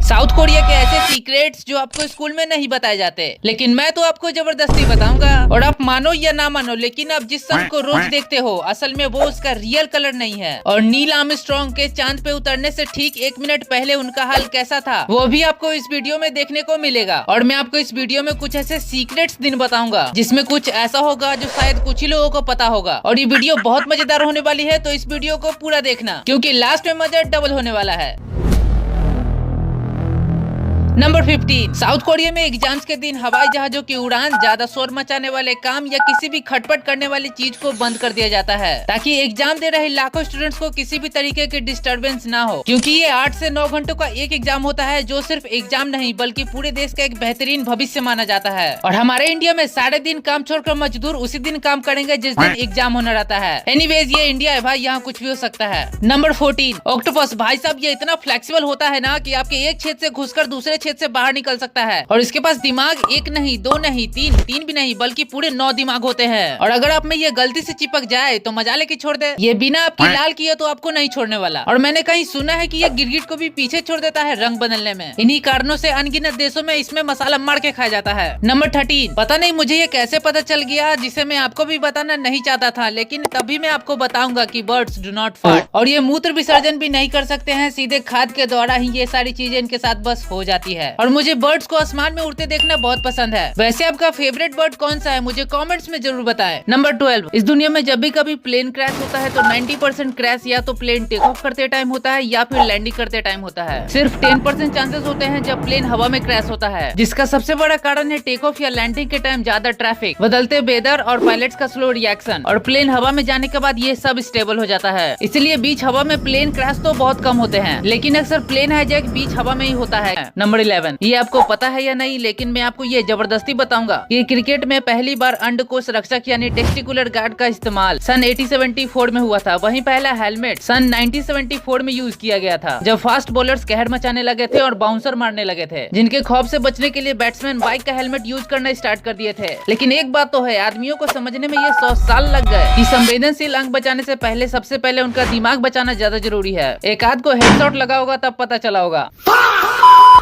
South Korea के ऐसे secrets जो आपको स्कूल में नहीं बताए जाते, लेकिन मैं तो आपको जबरदस्ती बताऊंगा। और आप मानो या ना मानो, लेकिन आप जिस सन को रोज देखते हो असल में वो उसका रियल कलर नहीं है। और नील आर्मस्ट्रांग के चांद पे उतरने से ठीक 1 मिनट पहले उनका हाल कैसा था वो भी आपको इस वीडियो में देखने को मिलेगा। और मैं आपको इस वीडियो में कुछ ऐसे सीक्रेट्स दिन बताऊंगा जिसमें कुछ ऐसा होगा जो शायद कुछ ही लोगों को पता होगा। और ये वीडियो बहुत मजेदार होने वाली है, तो इस वीडियो को पूरा देखना क्योंकि लास्ट में मजा डबल होने वाला है। नंबर 15। साउथ कोरिया में एग्जाम्स के दिन हवाई जहाजों की उड़ान, ज्यादा शोर मचाने वाले काम या किसी भी खटपट करने वाली चीज को बंद कर दिया जाता है ताकि एग्जाम दे रहे लाखों स्टूडेंट्स को किसी भी तरीके की डिस्टरबेंस ना हो। क्योंकि ये 8 से 9 घंटों का एक एग्जाम होता है जो सिर्फ एग्जाम नहीं बल्कि पूरे देश का एक बेहतरीन भविष्य माना जाता है। और हमारे इंडिया में सारे दिन काम छोड़कर मजदूर उसी दिन काम करेंगे जिस दिन एग्जाम होना रहता है। एनीवेज ये इंडिया है भाई, यहाँ कुछ भी हो सकता है। नंबर 14। ऑक्टोपस। भाई साहब ये इतना फ्लेक्सिबल होता है ना कि आपके एक छेद से घुसकर दूसरे छेद से बाहर निकल सकता है। और इसके पास दिमाग एक नहीं, दो नहीं, तीन भी नहीं बल्कि पूरे 9 दिमाग होते हैं। और अगर आप में ये गलती से चिपक जाए तो मजा लेके छोड़ दे। ये बिना आपकी लाल किए तो आपको नहीं छोड़ने वाला। और मैंने कहीं सुना है कि ये गिरगिट को भी पीछे छोड़ देता है रंग बदलने में। इन्हीं कारणों से अनगिनत देशों में इसमें मसाला मार के खाया जाता है। नंबर 13। पता नहीं मुझे ये कैसे पता चल गया, जिसे मैं आपको भी बताना नहीं चाहता था, लेकिन तभी मैं आपको बताऊंगा कि बर्ड्स डू नॉट फार्ट। और ये मूत्र विसर्जन भी नहीं कर सकते हैं, सीधे खाद के द्वारा ही ये सारी चीजें इनके साथ बस हो जाती है। और मुझे बर्ड्स को आसमान में उड़ते देखना बहुत पसंद है। वैसे आपका फेवरेट बर्ड कौन सा है मुझे कमेंट्स में जरूर बताएं। नंबर 12। इस दुनिया में जब भी कभी प्लेन क्रैश होता है तो 90% क्रैश या तो प्लेन टेक ऑफ करते टाइम होता है या फिर लैंडिंग करते टाइम होता है। सिर्फ 10% चांसेस होते हैं जब प्लेन हवा में क्रैश होता है, जिसका सबसे बड़ा कारण है टेक ऑफ या लैंडिंग के टाइम ज्यादा ट्रैफिक, बदलते वेदर और पायलट्स का स्लो रिएक्शन। और प्लेन हवा में जाने के बाद ये सब स्टेबल हो जाता है, इसलिए बीच हवा में प्लेन क्रैश तो बहुत कम होते हैं, लेकिन अक्सर प्लेन हाईजैक बीच हवा में ही होता है। नंबर 11। ये आपको पता है या नहीं, लेकिन मैं आपको ये जबरदस्ती बताऊंगा कि क्रिकेट में पहली बार अंडकोश रक्षक यानी टेस्टिकुलर गार्ड का इस्तेमाल सन 1874 में हुआ था। वहीं पहला हेलमेट सन 1974 में यूज किया गया था, जब फास्ट बॉलर्स कहर मचाने लगे थे और बाउंसर मारने लगे थे, जिनके खौफ से बचने के लिए बैट्समैन बाइक का हेलमेट यूज करना स्टार्ट कर दिए थे। लेकिन एक बात तो है, आदमियों को समझने में ये 100 साल लग गए कि संवेदनशील अंग बचाने से पहले सबसे पहले उनका दिमाग बचाना ज्यादा जरूरी है। एक आध को हेडशॉट लगा होगा तब पता चला होगा।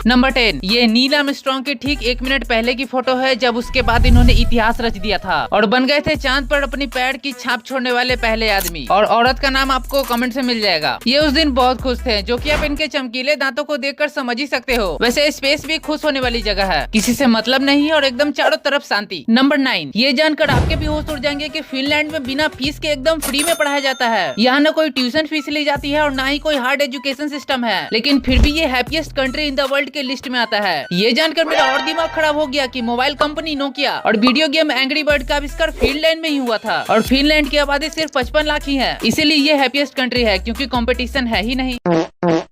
नंबर 10। ये नील आर्मस्ट्रांग के ठीक 1 मिनट पहले की फोटो है, जब उसके बाद इन्होंने इतिहास रच दिया था और बन गए थे चांद पर अपनी पैर की छाप छोड़ने वाले पहले आदमी। और औरत का नाम आपको कमेंट से मिल जाएगा। ये उस दिन बहुत खुश थे, जो कि आप इनके चमकीले दांतों को देखकर समझ ही सकते हो। वैसे स्पेस भी खुश होने वाली जगह है, किसी से मतलब नहीं और एकदम चारों तरफ शांति। नंबर 9। ये जानकर आपके भी होश उड़ जाएंगे कि फिनलैंड में बिना फीस के एकदम फ्री में पढ़ाया जाता है। यहाँ न कोई ट्यूशन फीस ली जाती है और न ही कोई हार्ड एजुकेशन सिस्टम है, लेकिन फिर भी ये happiest country in the world के लिस्ट में आता है। ये जानकर मेरा और दिमाग खराब हो गया कि मोबाइल कंपनी नोकिया और वीडियो गेम एंग्री बर्ड का आविष्कार फिनलैंड में ही हुआ था। और फिनलैंड की आबादी सिर्फ 55 लाख ही है, इसीलिए ये हैप्पीएस्ट कंट्री है क्योंकि कंपटीशन है ही नहीं।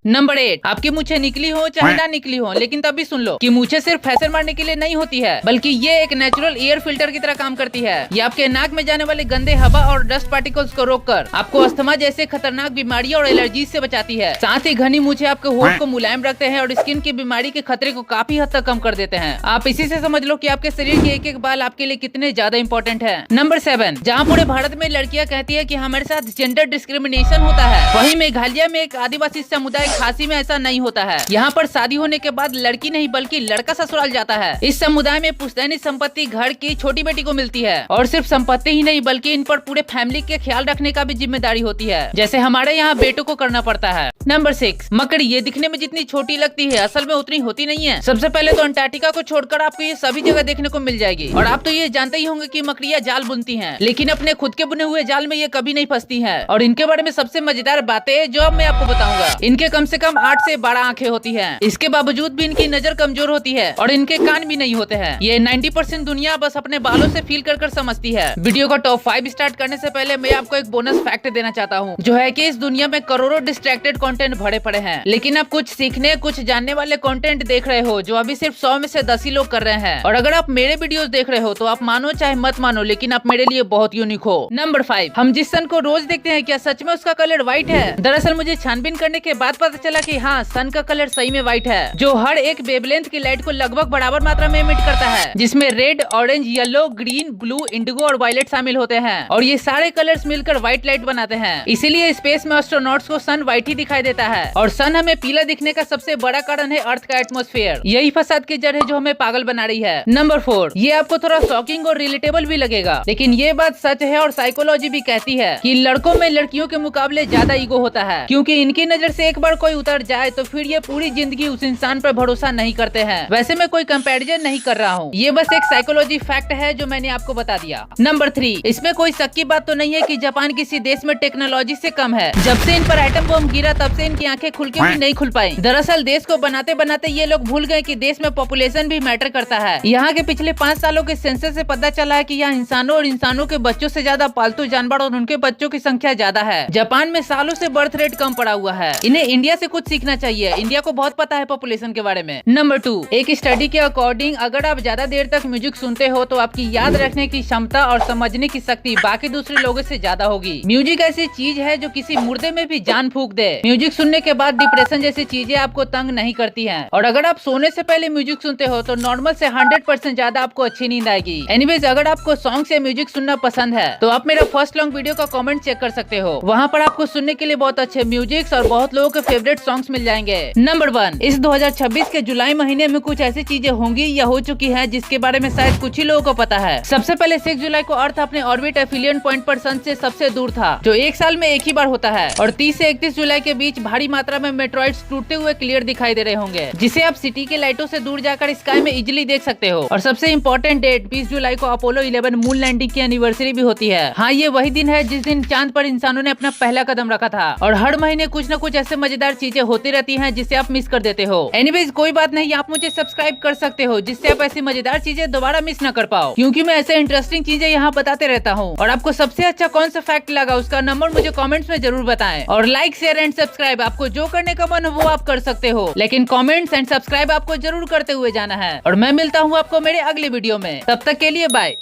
नंबर 8। आपकी मूछें निकली हो चाहे ना निकली हो, लेकिन तब भी सुन लो कि मूछें सिर्फ फैशन मारने के लिए नहीं होती है, बल्कि ये एक नेचुरल एयर फिल्टर की तरह काम करती है। ये आपके नाक में जाने वाले गंदे हवा और डस्ट पार्टिकल्स को रोककर आपको अस्थमा जैसे खतरनाक बीमारियों और एलर्जी से बचाती है। साथ ही घनी मूछें आपके होंठ को मुलायम रखते हैं और स्किन की बीमारी के खतरे को काफी हद तक कम कर देते हैं। आप इसी से समझ लो कि आपके शरीर के एक एक बाल आपके लिए कितने ज्यादा इंपॉर्टेंट है। नंबर 7। जहाँ पूरे भारत में लड़कियाँ कहती है कि हमारे साथ जेंडर डिस्क्रिमिनेशन होता है, वहीं मेघालय में एक आदिवासी समुदाय खासी में ऐसा नहीं होता है। यहाँ पर शादी होने के बाद लड़की नहीं बल्कि लड़का ससुराल जाता है। इस समुदाय में पुश्तैनी संपत्ति घर की छोटी बेटी को मिलती है और सिर्फ संपत्ति ही नहीं बल्कि इन पर पूरे फैमिली के ख्याल रखने का भी जिम्मेदारी होती है, जैसे हमारे यहाँ बेटों को करना पड़ता है। नंबर 6। मकड़ी। ये दिखने में जितनी छोटी लगती है असल में उतनी होती नहीं है। सबसे पहले तो अंटार्कटिका को छोड़कर आपको ये सभी जगह देखने को मिल जाएगी। और आप तो ये जानते ही होंगे कि मकड़ियाँ जाल बुनती हैं, लेकिन अपने खुद के बुने हुए जाल में ये कभी नहीं फंसती हैं। और इनके बारे में सबसे मजेदार बातें जो अब मैं आपको बताऊंगा, इनके कम से कम 8 से 12 आंखें होती हैं। इसके बावजूद भी इनकी नजर कमजोर होती है और इनके कान भी नहीं होते हैं। ये 90% दुनिया बस अपने बालों से फील कर समझती है। वीडियो का टॉप 5 स्टार्ट करने से पहले मैं आपको एक बोनस फैक्ट देना चाहता हूँ, जो है कि इस दुनिया में करोड़ों डिस्ट्रैक्टेड कंटेंट भरे पड़े हैं, लेकिन आप कुछ सीखने कुछ जानने वाले कंटेंट देख रहे हो जो अभी सिर्फ 100 में से 10 ही लोग कर रहे हैं। और अगर आप मेरे वीडियोस देख रहे हो तो आप मानो चाहे मत मानो, लेकिन आप मेरे लिए बहुत यूनिक हो। नंबर 5। हम जिस सन को रोज देखते हैं क्या सच में उसका कलर व्हाइट है? दरअसल मुझे छानबीन करने के बाद पता चला कि हाँ, सन का कलर सही में व्हाइट है, जो हर एक वेवलेंथ की लाइट को लगभग बराबर मात्रा में एमिट करता है, जिसमें red, orange, yellow, green, blue, Indigo और वायलेट शामिल होते हैं। और ये सारे कलर्स मिलकर व्हाइट लाइट बनाते हैं। इसीलिए स्पेस में एस्ट्रोनॉट्स को सन व्हाइट ही दिखाई देता है। और सन हमें पीला दिखने का सबसे बड़ा कारण है अर्थ का एटमॉस्फेयर। यही फसाद की जड़ है जो हमें पागल बना रही है। नंबर 4, ये आपको थोड़ा शॉकिंग और रिलेटेबल भी लगेगा, लेकिन ये बात सच है और साइकोलॉजी भी कहती है कि लड़कों में लड़कियों के मुकाबले ज्यादा ईगो होता है, क्योंकि इनकी नजर से एक बार कोई उतर जाए तो फिर ये पूरी जिंदगी उस इंसान पर भरोसा नहीं करते हैं। वैसे मैं कोई कंपैरिजन नहीं कर रहा हूँ, ये बस एक साइकोलॉजी फैक्ट है जो मैंने आपको बता दिया। नंबर 3, इसमें कोई शक की बात तो नहीं है कि जापान किसी देश में टेक्नोलॉजी से कम है। जब से इन पर एटम बम गिरा तब से इनकी आंखें खुल के भी नहीं खुल पाई। दरअसल देश को बनाते बनाते ये लोग भूल गए कि देश में पॉपुलेशन भी मैटर करता है। यहाँ के पिछले 5 सालों के सेंसस से पता चला है कि यहाँ इंसानों और इंसानों के बच्चों से ज्यादा पालतू जानवर और उनके बच्चों की संख्या ज्यादा है। जापान में सालों से बर्थ रेट कम पड़ा हुआ है। इन्हें इंडिया से कुछ सीखना चाहिए, इंडिया को बहुत पता है पॉपुलेशन के बारे में। नंबर 2, एक स्टडी के अकॉर्डिंग अगर आप ज्यादा देर तक म्यूजिक सुनते हो तो आपकी याद रखने की क्षमता और समझने की शक्ति बाकी दूसरे लोगों से ज्यादा होगी। म्यूजिक ऐसी चीज है जो किसी मुर्दे में भी जान फूंक दे। म्यूजिक सुनने के बाद डिप्रेशन जैसी चीजें आपको तंग नहीं करती हैं। और अगर आप सोने से पहले म्यूजिक सुनते हो तो नॉर्मल से 100% ज्यादा आपको अच्छी नींद आएगी। एनीवेज, अगर आपको सॉन्ग से म्यूजिक सुनना पसंद है तो आप मेरा फर्स्ट लॉन्ग वीडियो का कमेंट चेक कर सकते हो। वहाँ पर आपको सुनने के लिए बहुत अच्छे म्यूजिक और बहुत लोगों के फेवरेट सॉन्ग्स मिल जाएंगे। नंबर 1, इस 2026 के जुलाई महीने में कुछ ऐसी चीजें होंगी या हो चुकी है जिसके बारे में शायद कुछ ही लोगों को पता है। सबसे पहले 6 जुलाई को अर्थ अपने ऑर्बिट एफिलियन पॉइंट पर सन से सबसे दूर था, जो एक साल में एक ही बार होता है। और 30 से 31 जुलाई के बीच भारी मात्रा में मेट्रॉइड्स टूटते हुए क्लियर दिखाई दे रहे होंगे, जिसे आप सिटी के लाइटों से दूर जाकर स्काई में इजिली देख सकते हो। और सबसे इम्पोर्टेंट डेट 20 जुलाई को अपोलो 11 मून लैंडिंग की एनिवर्सरी भी होती है। हाँ, ये वही दिन है जिस दिन चांद पर इंसानों ने अपना पहला कदम रखा था। और हर महीने कुछ न कुछ ऐसे मजेदार चीजें होती रहती हैं जिसे आप मिस कर देते हो। एनीवेज, कोई बात नहीं, आप मुझे सब्सक्राइब कर सकते हो जिससे आप ऐसी मजेदार चीजें दोबारा मिस न कर पाओ, क्योंकि मैं ऐसे इंटरेस्टिंग चीजें यहाँ बताते रहता हूँ। और आपको सबसे अच्छा कौन सा फैक्ट लगा उसका नंबर मुझे कमेंट्स में जरूर बताएं। और लाइक, शेयर एंड सब्सक्राइब आपको जो करने का मन हो वो आप कर सकते हो, लेकिन कमेंट्स एंड सब्सक्राइब आपको जरूर करते हुए जाना है। और मैं मिलता हूँ आपको मेरे अगले वीडियो में, तब तक के लिए बाय।